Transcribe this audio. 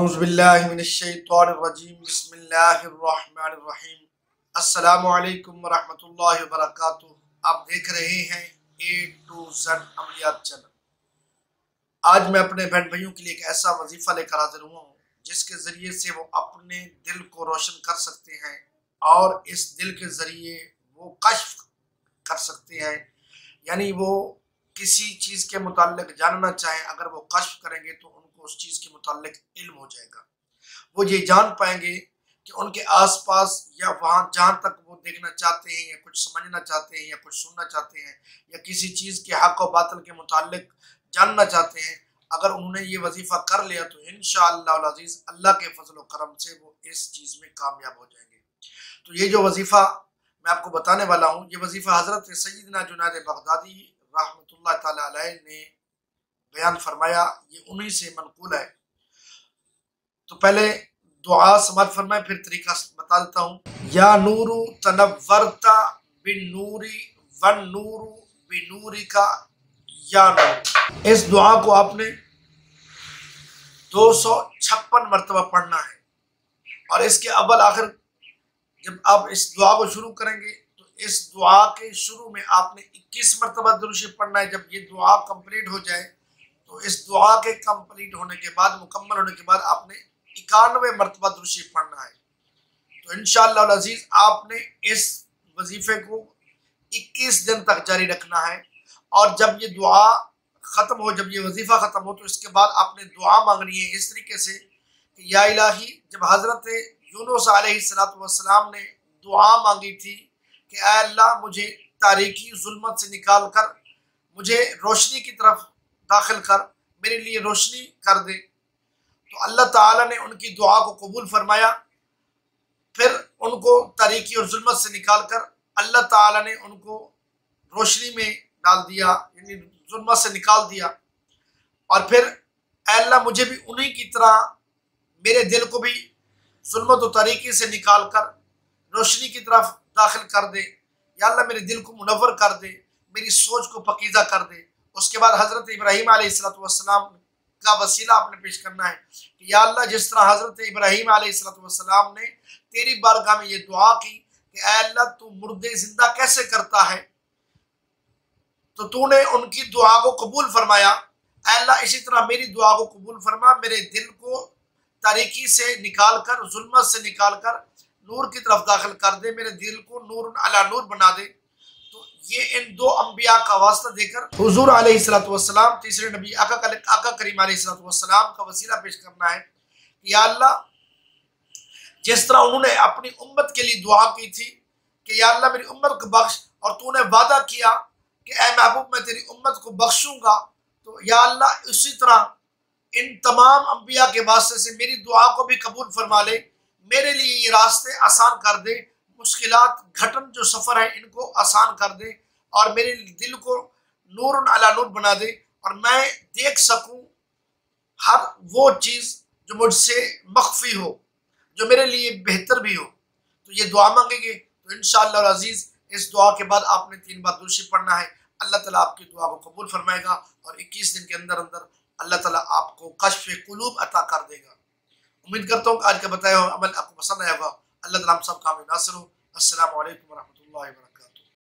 औज़ुबिल्लाहिमिनश्शैतानिर्रजीम बिस्मिल्लाहिर्रहमानिर्रहीम। अस्सलामु अलैकुम वरहमतुल्लाहि वबरकातुहू। आप देख रहे हैं A to Z अमलियात चैनल। आज मैं अपने बहन भाइयों के लिए एक ऐसा वजीफा लेकर हाजिर हुआ हूँ जिसके ज़रिए से वो अपने दिल को रोशन कर सकते हैं और इस दिल के ज़रिए वो कश्फ कर सकते हैं। यानी वो किसी चीज़ के मुताल्लिक जानना चाहें, अगर वो कश्फ करेंगे तो उनको उस चीज़ के मुताल्लिक इल्म हो जाएगा। वो ये जान पाएंगे कि उनके आसपास या वहाँ जहाँ तक वो देखना चाहते हैं या कुछ समझना चाहते हैं या कुछ सुनना चाहते हैं या किसी चीज़ के हक़ और बातिल के मुताल्लिक जानना चाहते हैं, अगर उन्होंने ये वजीफ़ा कर लिया तो इंशाअल्लाह अज़ीज़ अल्लाह के फजल व करम से वो इस चीज़ में कामयाब हो जाएंगे। तो ये जो वजीफ़ा मैं आपको बताने वाला हूँ, ये वजीफ़ा हज़रत सैयदना जुनैद बगदादी रहमतुल्लाह ताला अलैह ने बयान फरमाया, ये उन्हीं से मनक़ूल है। तो पहले दुआ समाप्त फरमाए, फिर तरीका बता देता हूँ। या नूरु तनव्वरता बिन्नूरी वन नूरु बिन्नूरिका या नूर। इस दुआ को आपने 256 मरतबा पढ़ना है और इसके अव्वल आखिर जब आप इस दुआ को शुरू करेंगे तो इस दुआ के शुरू में आपने 21 मरतबा दुरूद शरीफ पढ़ना है। जब ये दुआ कंप्लीट हो जाए तो इस दुआ के कंप्लीट होने के बाद, मुकम्मल होने के बाद आपने 91 मरतबा दुरूद शरीफ पढ़ना है। तो इंशाअल्लाह अज़ीज़ आपने इस वजीफे को 21 दिन तक जारी रखना है और जब ये दुआ ख़त्म हो, जब ये वजीफ़ा ख़त्म हो तो इसके बाद आपने दुआ मांगनी है इस तरीके से कि या इलाही, जब हज़रत यूनुस अलैहिस्सलाम ने दुआ मांगी थी कि ऐ अल्लाह मुझे तारीकी जुल्मत से निकाल कर मुझे रोशनी की तरफ दाखिल कर, मेरे लिए रोशनी कर दे, तो अल्लाह ताला ने उनकी दुआ को कबूल फरमाया। फिर उनको तारीकी और जुल्मत से निकाल कर अल्लाह ताला ने उनको रोशनी में डाल दिया, यानी जुल्मत से निकाल दिया। और फिर अल्लाह मुझे भी उन्हीं की तरह मेरे दिल को भी जुल्मत और तारीकी से निकाल कर रोशनी की तरफ दाखिल कर दे। या अल्लाह मेरे दिल को मुनव्वर कर दे, मेरी सोच को पकीज़ा कर दे। उसके बाद हज़रत इब्राहीम अलैहिस्सलाम का वसीला आपने पेश करना है कि या अल्लाह, जिस तरह हज़रत इब्राहीम अलैहिस्सलाम ने तेरी बारगाह में ये दुआ की कि ऐ अल्लाह तू मुर्दे जिंदा कैसे करता है, तो तूने उनकी दुआ को कबूल फरमाया। ऐ अल्लाह इसी तरह मेरी दुआ को कबूल फरमा, मेरे दिल को तारीकी से निकाल कर, जुल्मत से निकाल कर नूर की तरफ दाखिल कर दे, मेरे दिल को नूर अला नूर बना दे। तो ये इन दो अंबिया का वास्ता देकर हुजूर अलैहिस्सलाम तीसरे नबी आका करीम अलैहिस्सलाम का वसीला पेश करना है कि या अल्लाह, जिस तरह उन्होंने अपनी उम्मत के लिए दुआ की थी कि या अल्लाह मेरी उम्मत को बख्श, और तूने वादा किया कि ऐ महबूब मैं तेरी उम्मत को बख्शूंगा, तो या अल्लाह उसी तरह इन तमाम अंबिया के वास्ते से मेरी दुआ को भी कबूल फरमा ले, मेरे लिए ये रास्ते आसान कर दे, मुश्किलात घटन जो सफ़र है इनको आसान कर दे और मेरे दिल को नूर अला नूर बना दे और मैं देख सकूं हर वो चीज़ जो मुझसे मख्फी हो, जो मेरे लिए बेहतर भी हो। तो ये दुआ मांगेंगे तो इंशाअल्लाह अज़ीज़ इस दुआ के बाद आपने 3 बार दुरूद शरीफ पढ़ना है। अल्लाह ताला आपकी दुआ को कबूल फरमाएगा और 21 दिन के अंदर अंदर अल्लाह ताला आपको कश्फ कुलूब अता कर देगा। उम्मीद करता हूँ कि आज का बताया हुआ अमल आपको पसंद आया होगा। अल्लाह ताला हम सब कामयाब नासिर हो। अस्सलामु अलैकुम वरहमतुल्लाहि वबरकातुहू।